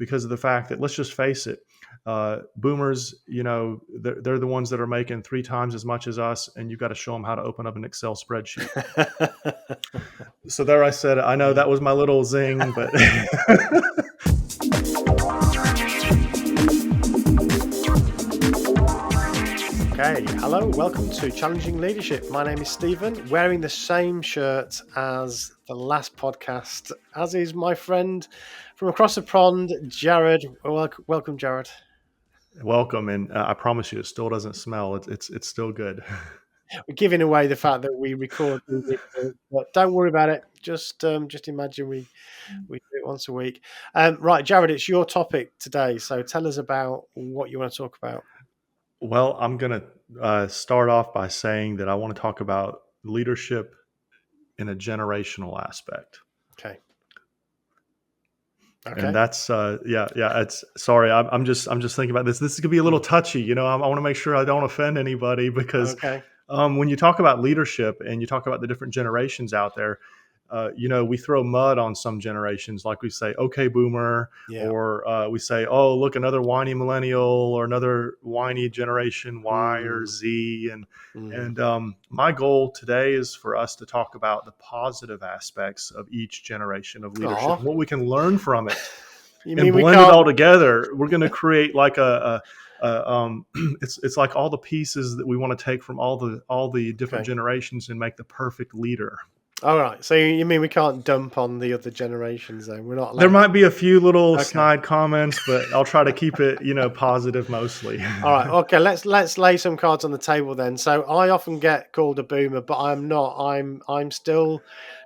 because of the fact that, let's just face it, boomers, they're the ones that are making 3 times as much as us, and you've got to show them how to open up an Excel spreadsheet. So there, I said it. I know that was my little zing, but Okay, hello, welcome to Challenging Leadership. My name is Stephen, wearing the same shirt as the last podcast, as is my friend from across the pond, Jared. Welcome, Jared. welcome. And I promise you, it still doesn't smell. It's still good. We're giving away the fact that we record, but don't worry about it. Just imagine we do it once a week. Right, Jared, it's your topic today, so tell us about what you want to talk about. Well, I'm going to start off by saying that I want to talk about leadership in a generational aspect. Okay. And that's it's sorry. I'm just thinking about this. This is gonna be a little touchy. I want to make sure I don't offend anybody, because when you talk about leadership and you talk about the different generations out there, we throw mud on some generations, like we say, "Okay, boomer," or we say, "Oh, look, another whiny millennial," or another whiny generation Y or Z. And my goal today is for us to talk about the positive aspects of each generation of leadership and what we can learn from it, and blend it all together. We're going to create like it's like all the pieces that we want to take from all the different generations and make the perfect leader. All right. So you mean we can't dump on the other generations, though? We're not. There might be a few little snide comments, but I'll try to keep it, positive mostly. All right. Okay. Let's lay some cards on the table then. So I often get called a boomer, but I'm not. I'm still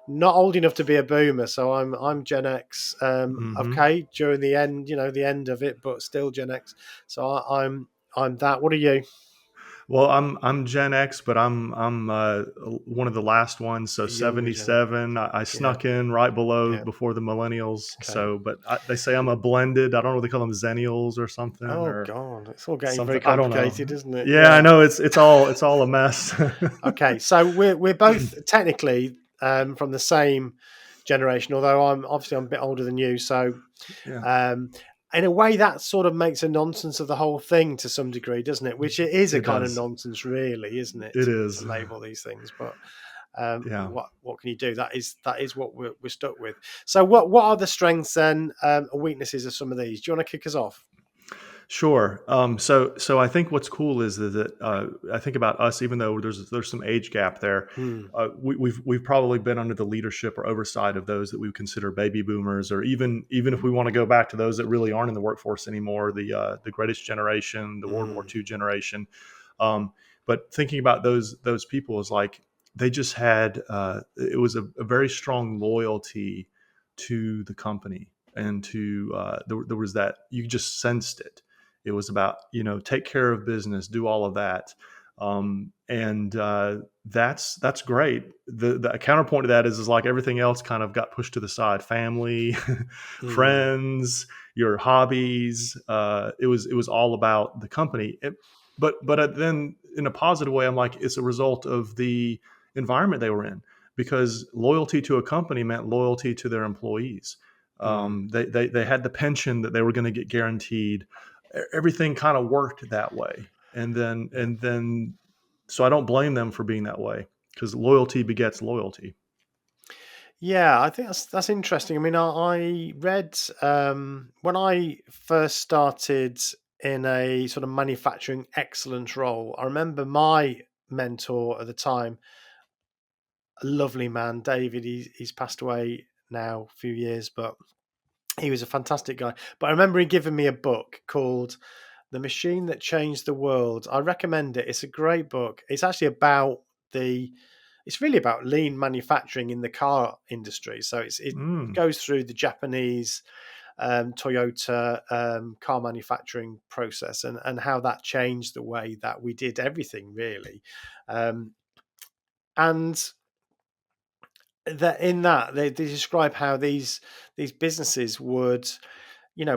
not old enough to be a boomer. So I'm Gen X. Okay. During the end, the end of it, but still Gen X. So I'm that. What are you? Well, I'm Gen X, but I'm one of the last ones. So 77. I snuck in right before the millennials. Okay. So, but they say I'm a blended. I don't know. They call them Zennials or something. Oh God, it's all getting very complicated, isn't it? Yeah, I know. It's all a mess. Okay, so we're both technically from the same generation, although I'm a bit older than you. So. Yeah. In a way, that sort of makes a nonsense of the whole thing to some degree, doesn't it? Which it is a kind of nonsense, really, isn't it? It is to label these things, but what can you do? That is what we're stuck with. So, what are the strengths and weaknesses of some of these? Do you want to kick us off? Sure. So I think what's cool is that I think about us, even though there's some age gap there, we've probably been under the leadership or oversight of those that we consider baby boomers, or even if we want to go back to those that really aren't in the workforce anymore, the greatest generation, the World War II generation. But thinking about those people is like they just had it was a very strong loyalty to the company, and to there was that, you just sensed it. It was about, take care of business, do all of that. And that's great. The counterpoint to that is like everything else kind of got pushed to the side. Family, friends, your hobbies. It was all about the company. But then in a positive way, I'm like, it's a result of the environment they were in, because loyalty to a company meant loyalty to their employees. They had the pension that they were going to get guaranteed. Everything kind of worked that way. And then, so I don't blame them for being that way, because loyalty begets loyalty. Yeah, I think that's interesting. I mean, I read when I first started in a sort of manufacturing excellence role, I remember my mentor at the time, a lovely man, David, he's passed away now a few years, but he was a fantastic guy. But I remember he giving me a book called The Machine That Changed the World. I recommend it. It's a great book. It's actually about it's really about lean manufacturing in the car industry. So it goes through the Japanese Toyota car manufacturing process and how that changed the way that we did everything, really. And that in that they describe how these businesses would,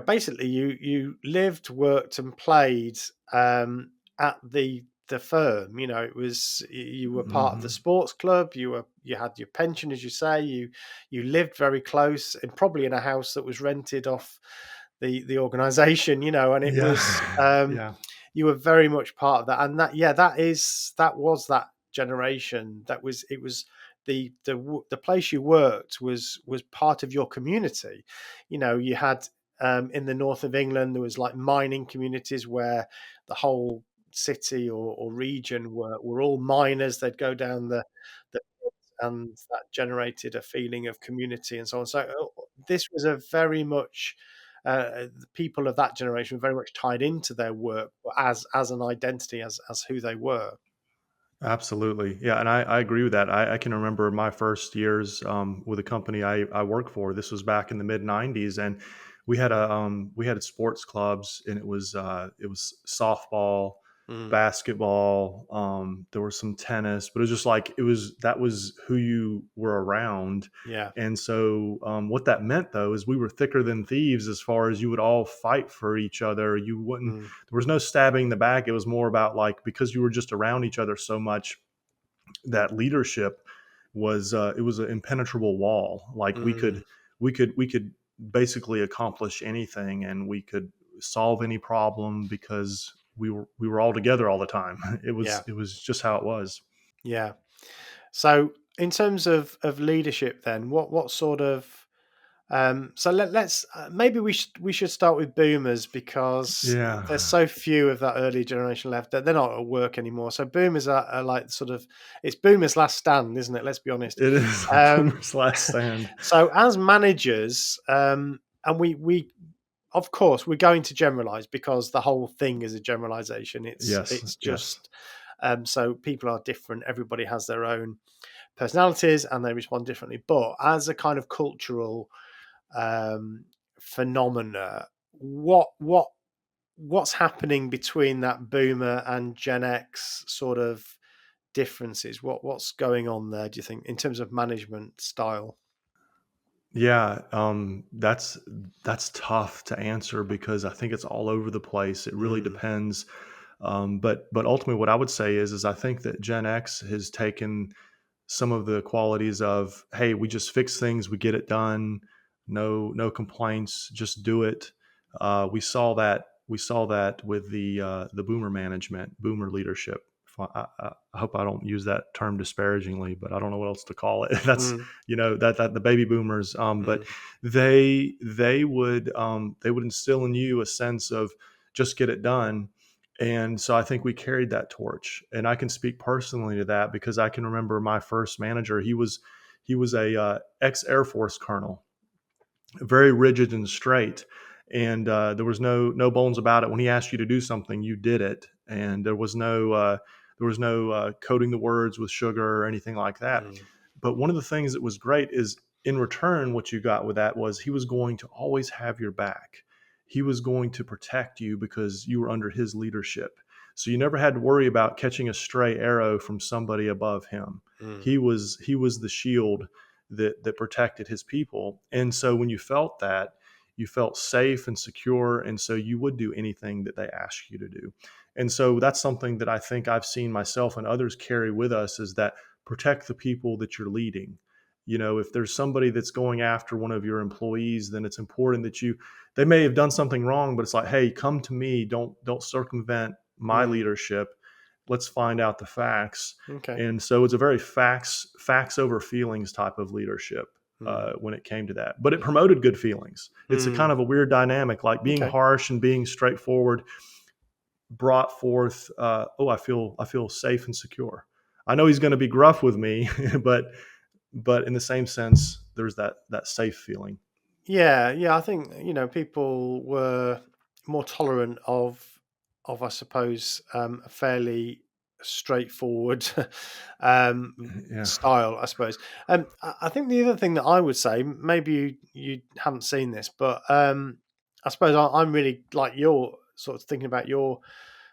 basically you lived, worked, and played at the firm. It was, you were part of the sports club. You had your pension, as you say. You lived very close, and probably in a house that was rented off the organization, and it Yeah. was Yeah. you were very much part of that, and that was that generation. It was the place you worked was part of your community. You had in the north of England there was like mining communities where the whole city or region were all miners. They'd go down the and that generated a feeling of community and so on. So this was a very much the people of that generation were very much tied into their work as an identity, as who they were. Absolutely. Yeah. And I agree with that. I can remember my first years with a company I worked for. This was back in the mid 90s. And we had sports clubs, and it was softball, Mm, basketball. There was some tennis, but it was just like, that was who you were around. yeah. And so what that meant though is we were thicker than thieves, as far as you would all fight for each other. You wouldn't Mm, There was no stabbing in the back. It was more about, like, because you were just around each other so much, that leadership it was an impenetrable wall. Like, mm, we could basically accomplish anything, and we could solve any problem because we were all together all the time. yeah. It was just how it was. Yeah. So in terms of leadership, then what sort of so let's maybe we should start with boomers because there's Yeah. so few of that early generation left that they're not at work anymore. So boomers are like sort of it's boomers' last stand, isn't it? Let's be honest. It is Um, Boomer's last stand. so as managers, and we of course we're going to generalize because the whole thing is a generalization. Yes. It's Yes. just so people are different. Everybody has their own personalities and they respond differently. But as a kind of cultural um, phenomena. What's happening between that Boomer and Gen X sort of differences? What's going on there? Do you think in terms of management style? Yeah, that's tough to answer because I think it's all over the place. It really Mm, depends. But ultimately, what I would say is I think that Gen X has taken some of the qualities of, hey, we just fix things, we get it done, no complaints, just do it. We saw that with the boomer management, boomer leadership. I hope I don't use that term disparagingly, but I don't know what else to call it. That's mm, that the baby boomers. But mm, they would instill in you a sense of just get it done. And so I think we carried that torch, and I can speak personally to that because I can remember my first manager. He was a ex Air Force colonel, very rigid and straight, and there was no bones about it. When he asked you to do something, you did it, and there was no coating the words with sugar or anything like that. mm, But one of the things that was great is, in return, what you got with that was he was going to always have your back. He was going to protect you because you were under his leadership. So you never had to worry about catching a stray arrow from somebody above him. mm, He was the shield that protected his people. And so when you felt that, you felt safe and secure, and so you would do anything that they asked you to do. And so that's something that I think I've seen myself and others carry with us, is that protect the people that you're leading. If there's somebody that's going after one of your employees, then it's important that they may have done something wrong, but it's like, hey, come to me. Don't circumvent my mm. leadership. Let's find out the facts. Okay. And so it's a very facts over feelings type of leadership Mm, when it came to that. But it promoted good feelings. It's a kind mm. of a weird dynamic, like being Okay. harsh and being straightforward brought forth, I feel safe and secure. I know he's going to be gruff with me, but in the same sense, there's that safe feeling. Yeah, yeah. I think people were more tolerant of I suppose a fairly straightforward Yeah. style. I suppose. I think the other thing that I would say, maybe you haven't seen this, but I suppose I'm really like you're sort of thinking about your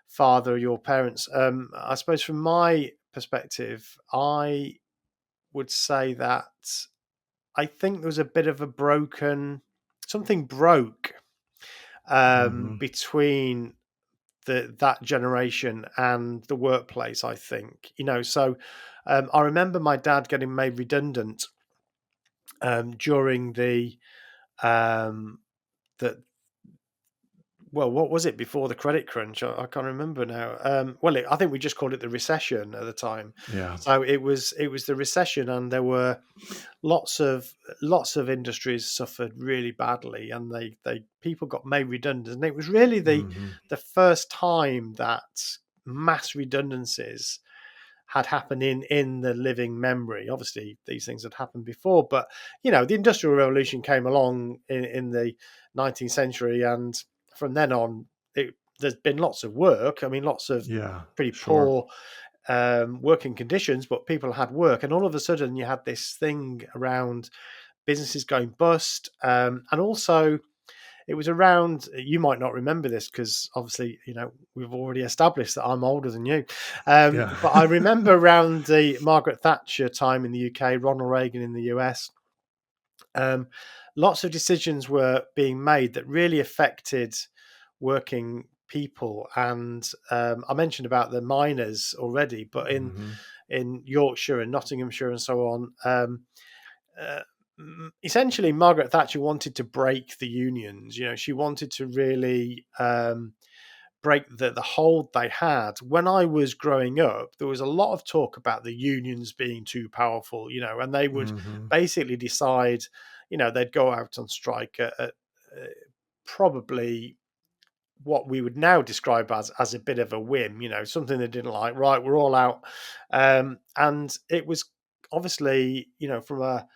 father, your parents. I suppose from my perspective, I would say that. I think there was a bit of a something broke Hmm. between that generation and the workplace. I think so. I remember my dad getting made redundant during um, the well, what was it before the credit crunch? I can't remember now. Well, I think we just called it the recession at the time. Yeah. So it was the recession, and there were lots of industries suffered really badly, and they people got made redundant. And it was really Hmm. the first time that mass redundancies had happened in the living memory. Obviously, these things had happened before, but the Industrial Revolution came along in the 19th century, and from then on, there's been lots of work. I mean, lots of Yeah. pretty Sure. poor working conditions, but people had work, and all of a sudden, you had this thing around businesses going bust, and also it was around, you might not remember this because obviously, we've already established that I'm older than you. Yeah. But I remember around the Margaret Thatcher time in the UK, Ronald Reagan in the US, um, lots of decisions were being made that really affected working people. And I mentioned about the miners already, but Hmm. in Yorkshire and Nottinghamshire and so on, uh, essentially Margaret Thatcher wanted to break the unions. She wanted to really break the hold they had. When I was growing up, there was a lot of talk about the unions being too powerful, and they would Hmm. basically decide, they'd go out on strike at probably what we would now describe as a bit of a whim, something they didn't like. Right, we're all out, and it was obviously, from a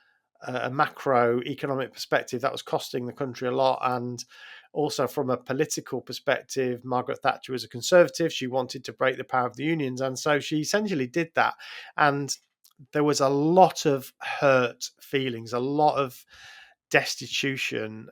macroeconomic perspective, that was costing the country a lot. And also from a political perspective, Margaret Thatcher was a conservative. She wanted to break the power of the unions. And so she essentially did that. And there was a lot of hurt feelings, a lot of destitution.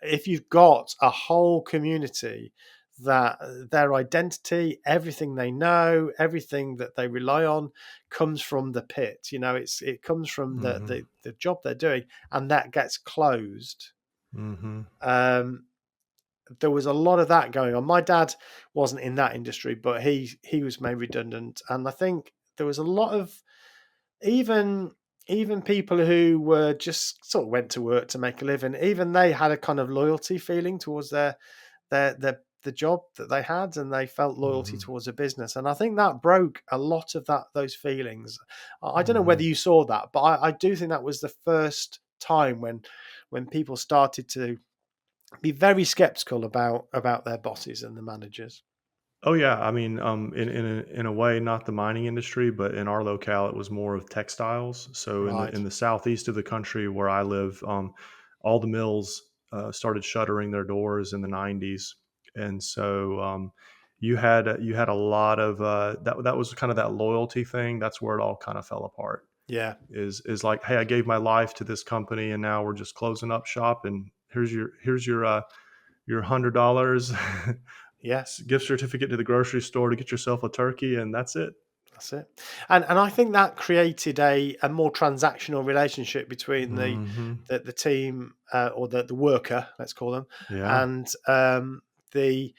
If you've got a whole community that their identity, everything they know, everything that they rely on comes from the pit. It comes from Hmm. the job they're doing, and that gets closed. Hmm. Um, there was a lot of that going on. My dad wasn't in that industry, but he was made redundant, and I think there was a lot of even even people who were just sort of went to work to make a living. Even they had a kind of loyalty feeling towards the job that they had, and they felt loyalty Hmm. towards a business. And I think that broke a lot of those feelings. I don't know whether Hmm. you saw that, but I do think that was the first time when people started to be very skeptical about their bosses and the managers. Oh yeah, I mean, in a way, not the mining industry, but in our locale, it was more of textiles. So Right. in the southeast of the country where I live, all the mills started shuttering their doors in the '90s, and so you had a lot of that was kind of that loyalty thing. That's where it all kind of fell apart. Yeah. Is like, hey, I gave my life to this company, and now we're just closing up shop, and here's your $100 Yeah. gift certificate to the grocery store to get yourself a turkey, and that's it. That's it. And I think that created a more transactional relationship between Hmm. the team, or the worker, let's call them, Yeah. and the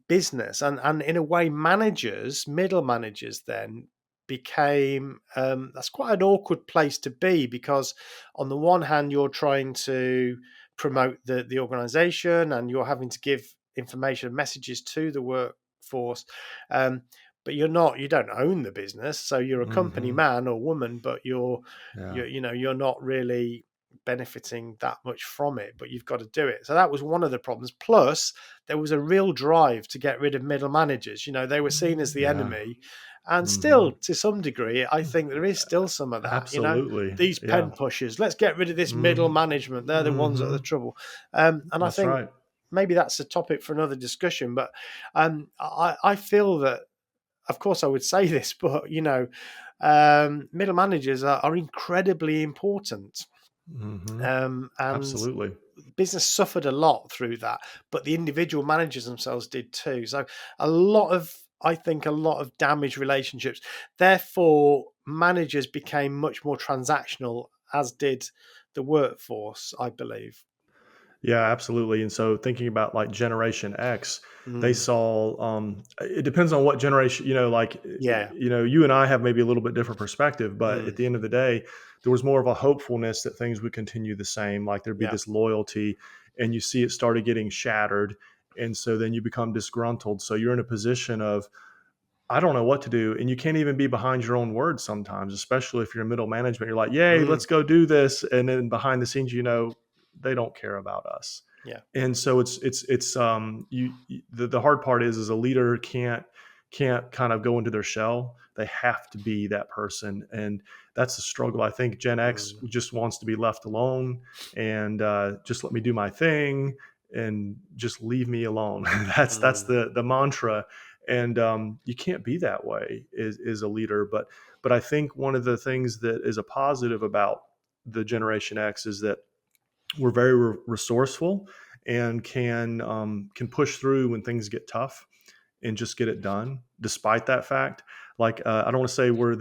business. And in a way, middle managers then became, that's quite an awkward place to be, because on the one hand, you're trying to promote the organization, and you're having to give information messages to the workforce. Um, but you don't own the business, so you're a company Hmm. man or woman, but Yeah. you're not really benefiting that much from it, but you've got to do it. So that was one of the problems. Plus, there was a real drive to get rid of middle managers. They were seen as the Yeah. enemy, and Hmm. still, to some degree, I think there is still some of that. Absolutely. These Yeah. pen pushers, let's get rid of this middle Hmm. management. They're the ones that are the Hmm. trouble. And I That's think right. maybe that's a topic for another discussion. But I feel that, of course, I would say this, but middle managers are incredibly important, Hmm. and Absolutely. business suffered a lot through that, but the individual managers themselves did too. So I think a lot of damaged relationships. Therefore, managers became much more transactional, as did the workforce, I believe. Yeah, absolutely. And so thinking about like Generation X, they Mm, saw it depends on what generation, like yeah. you and I have maybe a little bit different perspective, but Mm, at the end of the day, there was more of a hopefulness that things would continue the same, like there'd be yeah. this loyalty. and you see it started getting shattered. And so then you become disgruntled. So you're in a position of, I don't know what to do. And you can't even be behind your own words sometimes, especially if you're in middle management. You're like, yay, Mm, let's go do this. And then behind the scenes, they don't care about us. yeah. And so the hard part is a leader can't kind of go into their shell. They have to be that person. And that's the struggle. I think Gen X Mm, just wants to be left alone and just let me do my thing and just leave me alone. That's mm, the mantra. And you can't be that way is a leader. But I think one of the things that is a positive about the Generation X is that we're very resourceful and can push through when things get tough and just get it done. Despite that fact, like I don't want to say we're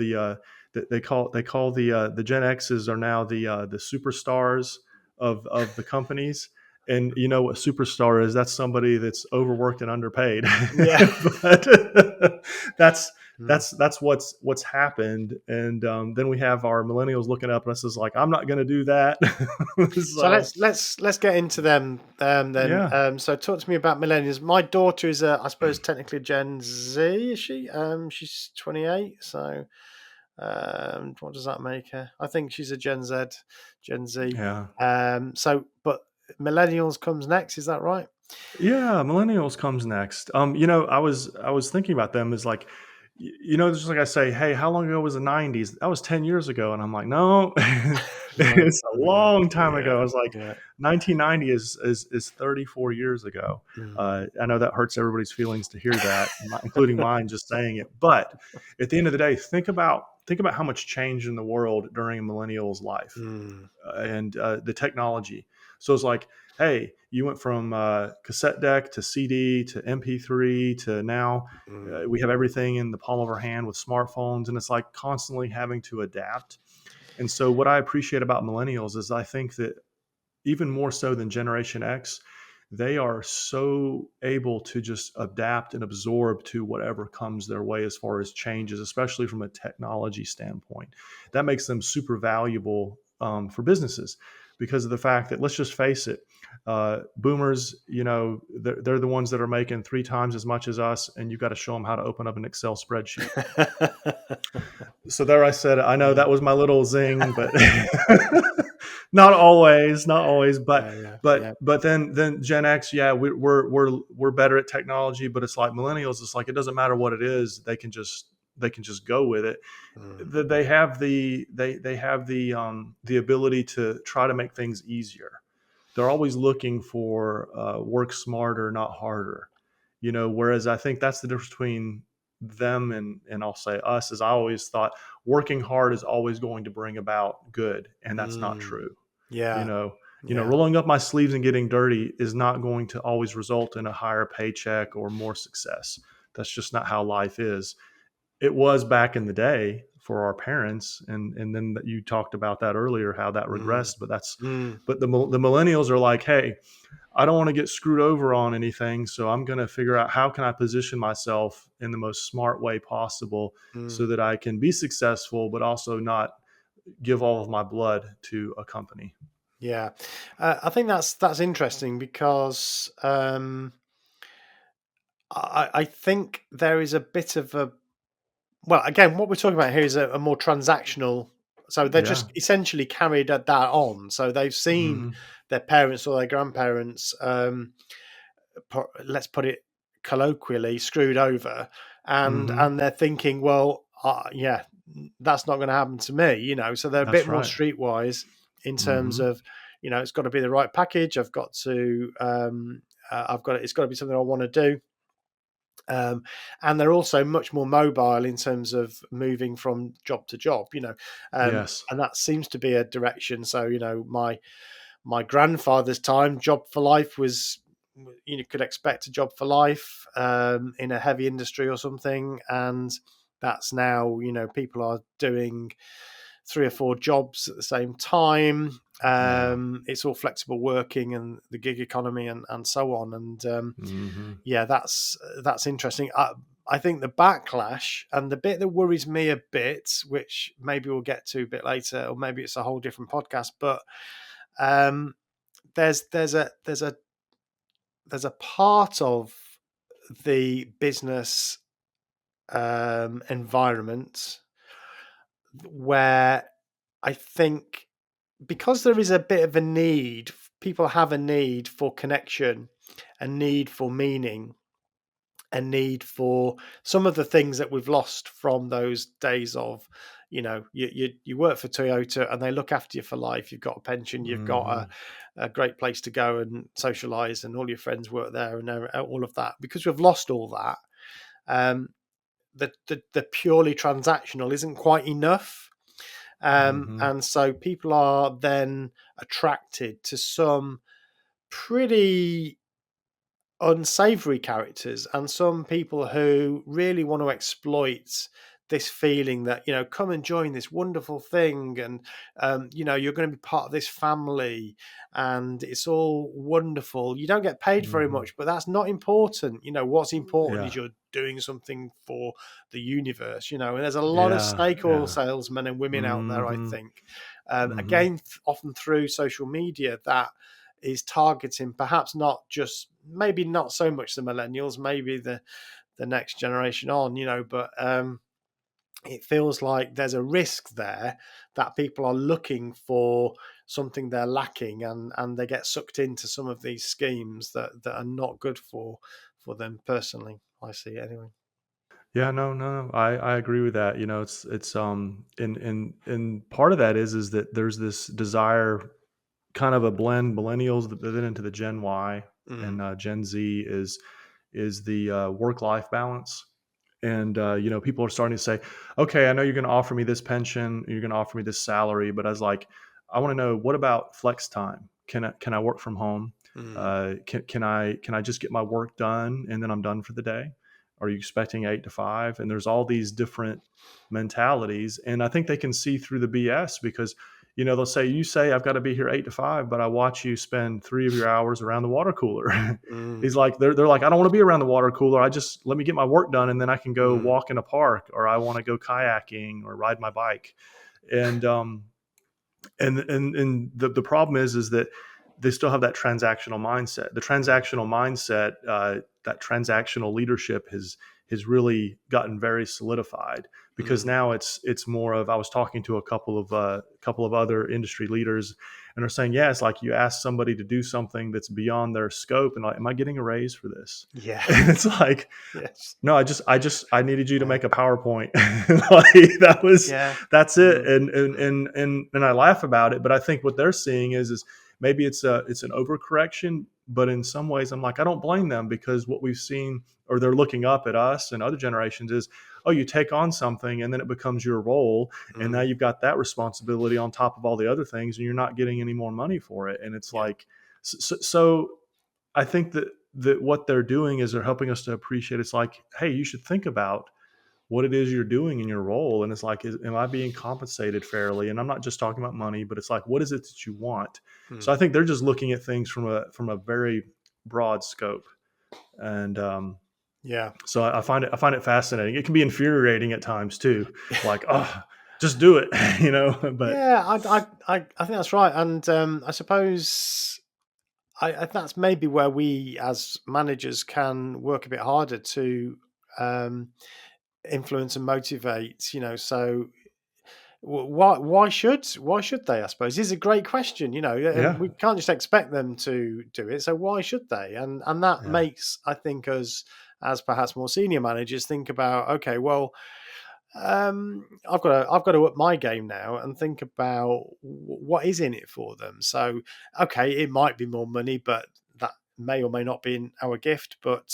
they call the Gen X's are now the superstars of the companies. And you know what superstar is? That's somebody that's overworked and underpaid. yeah. But that's Mm. that's what's happened. And then we have our millennials looking up at us as like, I'm not going to do that. So So let's get into them then. yeah, So talk to me about millennials. My daughter is I suppose technically Gen Z. Is she? She's 28. So what does that make her? I think she's a Gen Z. yeah. So but millennials comes next. Is that right? Yeah, millennials comes next. I was thinking about them as like, just like I say, hey, how long ago was the '90s? That was 10 years ago, and I'm like, no, No. it's a long time ago. Yeah. I was like, Yeah. 1990 is 34 years ago. Mm. I know that hurts everybody's feelings to hear that, including mine, just saying it. But at the end of the day, think about how much changed in the world during a millennial's life Mm. and the technology. So it's like, hey, you went from cassette deck to CD to MP3 to now Mm. we have everything in the palm of our hand with smartphones, and it's like constantly having to adapt. And so, what I appreciate about millennials is I think that even more so than Generation X, they are so able to just adapt and absorb to whatever comes their way as far as changes, especially from a technology standpoint. That makes them super valuable for businesses because of the fact that, let's just face it, boomers, they're the ones that are making 3 times as much as us, and you've got to show them how to open up an Excel spreadsheet. So there I said it. I know Yeah. that was my little zing, but not always, but Yeah. Yeah. but Yeah. but then Gen X, yeah, we're better at technology, but it's like millennials, it's like it doesn't matter what it is, they can just go with it. Mm. They have the ability to try to make things easier. They're always looking for work smarter, not harder. Whereas I think that's the difference between them and I'll say us, is I always thought working hard is always going to bring about good, and that's not Mm. true. you Yeah. know Yeah. Rolling up my sleeves and getting dirty is not going to always result in a higher paycheck or more success. That's just not how life is. It was back in the day for our parents, and then you talked about that earlier, how that Mm. regressed. But that's Mm. but the millennials are like, hey, I don't want to get screwed over on anything, so I'm going to figure out how can I position myself in the most smart way possible so Mm. that I can be successful, but also not give all of my blood to a company. Yeah. I think that's interesting because I think there is a bit of a well, again, what we're talking about here is a more transactional. So they're Yeah. just essentially carried that on. So they've seen Hmm. their parents or their grandparents, let's put it colloquially, screwed over, and Hmm. they're thinking, well, yeah, that's not going to happen to me, So they're a bit That's more right. streetwise in terms Hmm. of, it's got to be the right package. It's got to be something I want to do. And they're also much more mobile in terms of moving from job to job, Yes. and that seems to be a direction. So, my grandfather's time, job for life was, could expect a job for life in a heavy industry or something, and that's now, people are doing 3 or 4 jobs at the same time. Yeah. It's all flexible working and the gig economy and so on. And Hmm. yeah, that's interesting. I think the backlash and the bit that worries me a bit, which maybe we'll get to a bit later, or maybe it's a whole different podcast, but um, there's a part of the business environment where I think, because there is a bit of a need, people have a need for connection, a need for meaning, a need for some of the things that we've lost from those days of, you work for Toyota and they look after you for life. You've got a pension, you've got Hmm. a great place to go and socialize, and all your friends work there, and all of that. Because we've lost all that, um, the purely transactional isn't quite enough. Hmm. And so people are then attracted to some pretty unsavory characters, and some people who really want to exploit this feeling that, come and join this wonderful thing, and you're going to be part of this family, and it's all wonderful. You don't get paid very Hmm. much, but that's not important. What's important is Yeah. you're doing something for the universe. And there's a lot of Yeah. snake oil Yeah. salesmen and women out there, I Hmm. think. Hmm. Again, often through social media, that is targeting perhaps not just, maybe not so much the millennials, maybe the next generation on, but it feels like there's a risk there that people are looking for something they're lacking, and they get sucked into some of these schemes that are not good for them personally. I see it anyway. Yeah, no, no, no. I agree with that. It's and part of that is that there's this desire, kind of a blend, millennials that then into the Gen Y, Mm, and Gen Z is the work life balance. And people are starting to say, okay, I know you're going to offer me this pension, you're going to offer me this salary, but I was like, I want to know, what about flex time? Can I work from home? mm, Can I just get my work done and then I'm done for the day? Are you expecting 8 to 5? And there's all these different mentalities, and I think they can see through the BS, because they'll say, you say I've got to be here 8 to 5, but I watch you spend 3 of your hours around the water cooler. mm, He's like, they're like, I don't want to be around the water cooler. I just, let me get my work done and then I can go mm, walk in a park, or I want to go kayaking or ride my bike. And the problem is that they still have that transactional mindset. The mm, transactional mindset, that transactional leadership has really gotten very solidified, because mm, now it's more of, I was talking to a couple of other industry leaders, and they're saying, yeah, it's like you ask somebody to do something that's beyond their scope, and like, am I getting a raise for this? yeah. And it's like, Yes. no, I needed you to Yeah. make a PowerPoint. Like, Yeah. that's it. Mm, And I laugh about it, but I think what they're seeing is maybe it's an overcorrection, but in some ways I'm like, I don't blame them, because what we've seen, or they're looking up at us and other generations, is, oh, you take on something and then it becomes your role, and now mm, you've got that responsibility on top of all the other things, and you're not getting any more money for it. And it's yeah. like, so I think that what they're doing is they're helping us to appreciate, it's like, hey, you should think about what it is you're doing in your role. And it's like, am I being compensated fairly? And I'm not just talking about money, but it's like, what is it that you want? So Mm, I think they're just looking at things from a very broad scope. And yeah. so I find it fascinating. It can be infuriating at times too, like, oh, just do it, but Yeah, I think that's right, and I suppose that's maybe where we as managers can work a bit harder to um, influence and motivate. So why should they? I suppose is a great question. yeah, We can't just expect them to do it. So why should they? And that yeah. makes, I think, us as perhaps more senior managers think about, okay, well, I've got to up my game now and think about what is in it for them. So, okay, it might be more money, but that may or may not be in our gift. But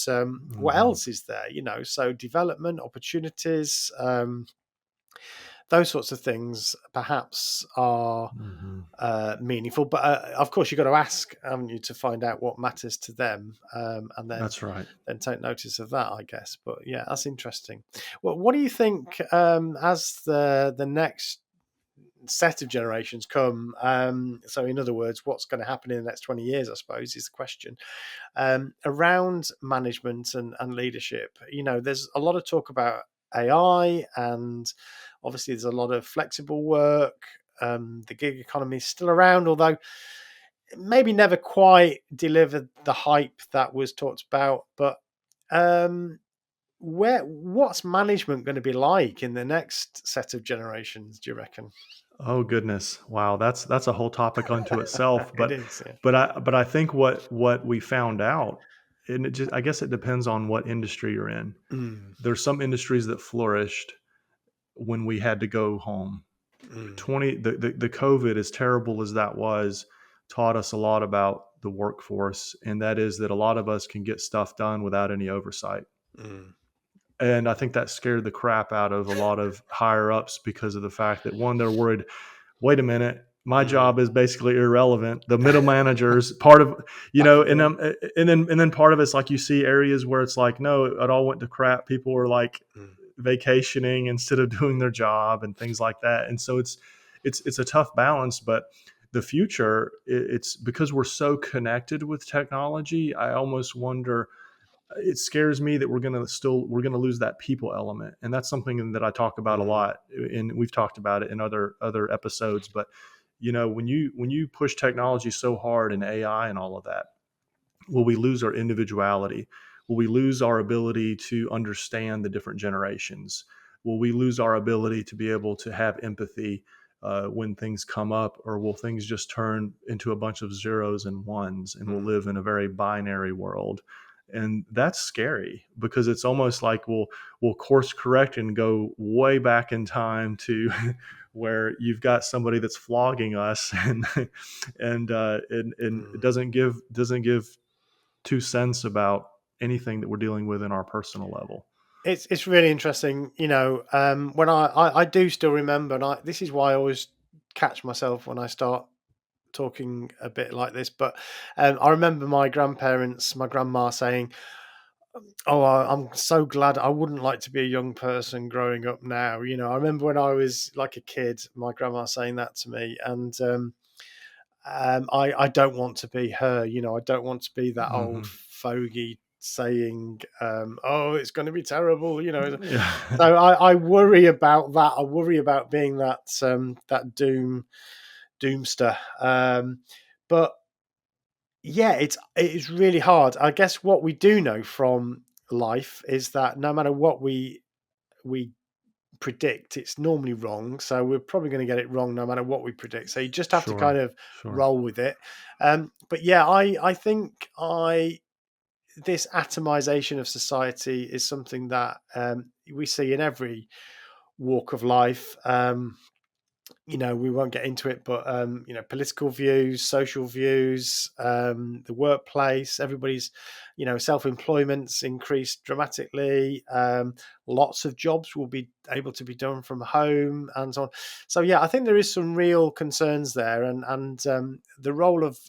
what Hmm. else is there? So development opportunities, those sorts of things, perhaps are Hmm. meaningful. But of course, you've got to ask, haven't you, to find out what matters to them, and then That's right. take notice of that, I guess. But yeah, that's interesting. Well, what do you think as the next set of generations come? So, in other words, what's going to happen in the next 20 years, I suppose, is the question around management and leadership. There's a lot of talk about AI, and obviously, there's a lot of flexible work. The gig economy is still around, although maybe never quite delivered the hype that was talked about. But um, what's management going to be like in the next set of generations? Do you reckon? Oh goodness. Wow, that's a whole topic unto itself, It is. Yeah. but I think what we found out, and it just, I guess it depends on what industry you're in. Mm, There's some industries that flourished when we had to go home. mm, 20 the COVID, as terrible as that was, taught us a lot about the workforce, and that is that a lot of us can get stuff done without any oversight. mm, And I think that scared the crap out of a lot of higher ups because of the fact that, one, they're worried, wait a minute, my mm. job is basically irrelevant. The middle managers, part of, Back again. and then part of it's like, you see areas where it's like, no, it all went to crap. People were like Mm, vacationing instead of doing their job and things like that. And so it's a tough balance, but the future, it's because we're so connected with technology. I almost wonder, it scares me that we're going to lose that people element, and that's something that I talk about a mm, lot, and we've talked about it in other episodes. But when you push technology so hard, and AI and all of that, will we lose our individuality? Will we lose our ability to understand the different generations? Will we lose our ability to be able to have empathy when things come up, or will things just turn into a bunch of zeros and ones, and we'll mm. live in a very binary world? And that's scary, because it's almost like we'll course correct and go way back in time to where you've got somebody that's flogging us, and it Mm. doesn't give 2 cents about anything that we're dealing with in our personal level. It's really interesting. When I do still remember, and this is why I always catch myself when I start talking a bit like this. But I remember my grandparents, my grandma saying, "Oh, I'm so glad. I wouldn't like to be a young person growing up now." I remember when I was like a kid, my grandma saying that to me, and I don't want to be her. I don't want to be that old Hmm. fogey saying, "Oh, it's going to be terrible." Yeah. So I worry about that. I worry about being that doomster. But yeah, it is really hard. I guess what we do know from life is that no matter what we predict, it's normally wrong. So we're probably going to get it wrong no matter what we predict. So you just have to kind Sure. of Sure. roll with it. But yeah, I think I this atomization of society is something that we see in every walk of life. We won't get into it, but political views, social views, the workplace, everybody's, self-employment's increased dramatically. Lots of jobs will be able to be done from home and so on. So yeah, I think there is some real concerns there, and the role of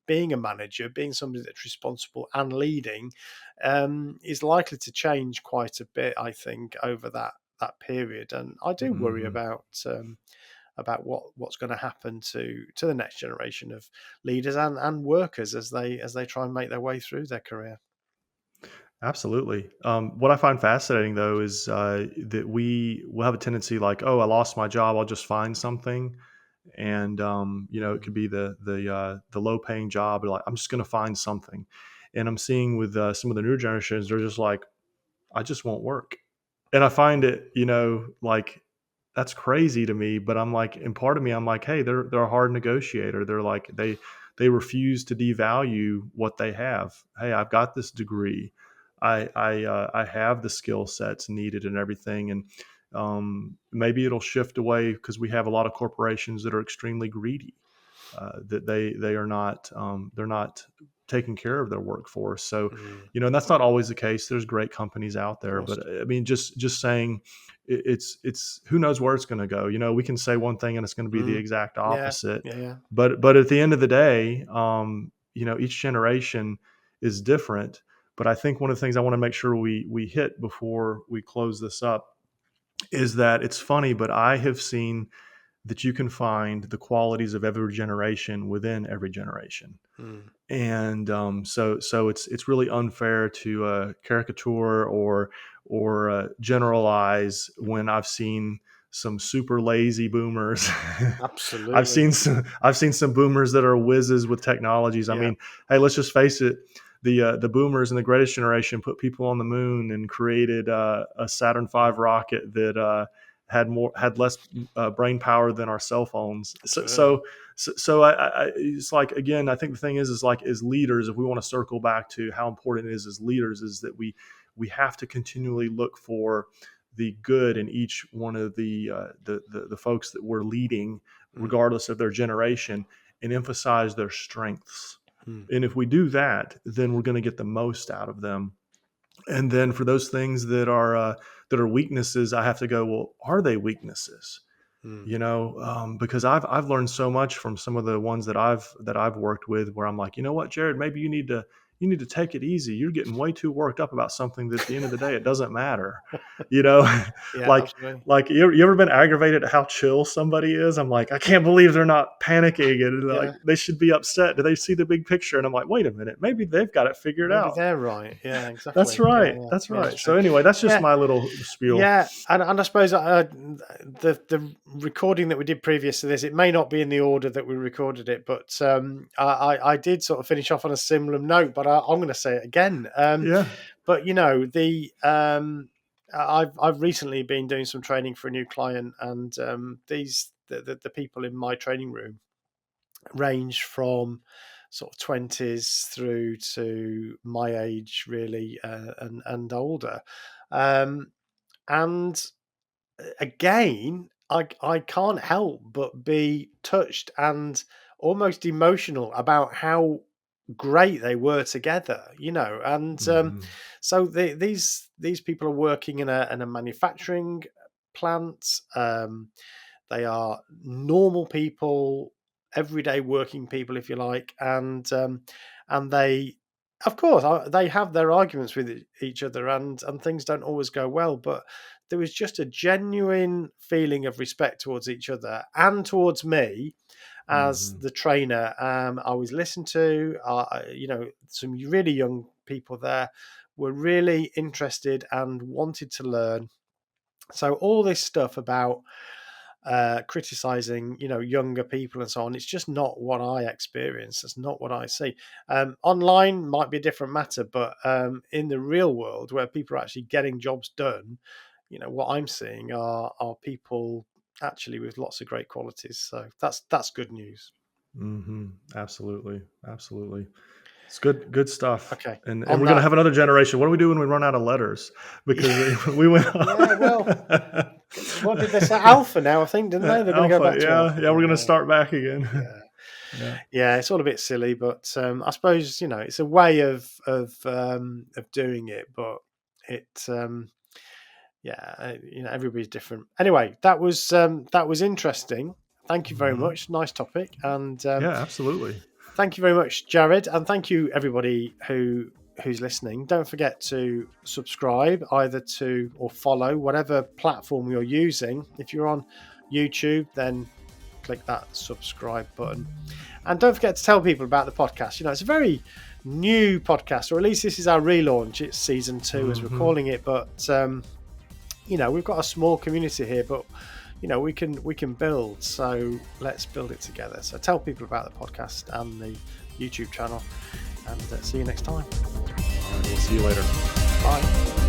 being a manager, being somebody that's responsible and leading, is likely to change quite a bit, I think, over that period. And I do worry Hmm. about what's going to happen to the next generation of leaders and workers as they try and make their way through their career. Absolutely. What I find fascinating, though, is that we will have a tendency, like, oh, I lost my job, I'll just find something, and it Mm, could be the low paying job. Or like, I'm just going to find something, and I'm seeing with some of the new generations, they're just like, I just won't work. And I find it, like, that's crazy to me. But I'm like, in part of me, I'm like, hey, they're a hard negotiator. They're like, they refuse to devalue what they have. Hey, I've got this degree. I have the skill sets needed and everything. And maybe it'll shift away because we have a lot of corporations that are extremely greedy, that they are not, they're not taking care of their workforce. So, mm, and that's not always the case. There's great companies out of there, course. but I mean, just saying, it's who knows where it's going to go. We can say one thing and it's going to be the Mm, exact yeah, opposite. yeah, yeah. But at the end of the day, each generation is different. But I think one of the things I want to make sure we hit before we close this up is that it's funny, but I have seen that you can find the qualities of every generation within every generation. Mm, And so it's really unfair to caricature or generalize when I've seen some super lazy boomers. Absolutely. I've seen some boomers that are whizzes with technologies. I Yeah. mean, hey, let's just face it. The boomers and the greatest generation put people on the moon and created a Saturn V rocket that had less brain power than our cell phones. Absolutely. It's like, again, I think the thing is like, as leaders, if we want to circle back to how important it is as leaders, is that we have to continually look for the good in each one of the folks that we're leading, regardless of their generation, and emphasize their strengths. And if we do that, then we're going to get the most out of them. And then for those things that are weaknesses, I have to go, well, are they weaknesses? Because I've learned so much from some of the ones that I've worked with, where I'm like, you know what, Jared, maybe you need to take it easy. You're getting way too worked up about something that at the end of the day, it doesn't matter. Yeah, like absolutely. like you ever been aggravated at how chill somebody is? I'm like, I can't believe they're not panicking, and like, Yeah. they should be upset. Do they see the big picture? And I'm like, wait a minute, maybe they've got it figured Maybe out. they're right. Yeah, That's exactly. right. Yeah, That's yeah, it's right. true. So anyway, that's just Yeah. my little spiel. Yeah, and I suppose the recording that we did previous to this, it may not be in the order that we recorded it, but I did sort of finish off on a similar note, but I'm going to say it again. Yeah. But I've recently been doing some training for a new client, and the people in my training room range from sort of 20s through to my age, really, and older. And again, I can't help but be touched and almost emotional about how great they were together, and so these people are working in a manufacturing plant. They are normal people, everyday working people, if you like, and they, of course, they have their arguments with each other, and things don't always go well, but there was just a genuine feeling of respect towards each other and towards me as the trainer. I was listened to. Some really young people there were really interested and wanted to learn. So all this stuff about criticizing, younger people and so on, it's just not what I experience. It's not what I see. Online might be a different matter, but in the real world, where people are actually getting jobs done, what I'm seeing are people actually with lots of great qualities. So that's good news. Absolutely. It's good stuff. Okay. And On we're going to that, have another generation. What do we do when we run out of letters? Because we went. yeah. Well, what did they say? Alpha now, I think, didn't they? They're going to go back to alpha. Yeah. We're going to start back again. Yeah. It's all a bit silly, but I suppose it's a way of doing it, but it everybody's different. Anyway, that was interesting. Thank you very much. Nice topic, and Yeah, absolutely. thank you very much, Jared, and thank you everybody who's listening. Don't forget to subscribe either to or follow whatever platform you're using. If you're on YouTube, then click that subscribe button, and don't forget to tell people about the podcast. It's a very new podcast, or at least this is our relaunch. It's season 2 as we're calling it, but we've got a small community here, but we can build, so let's build it together. So tell people about the podcast and the YouTube channel, and see you next time. All right, we'll see you later. Bye.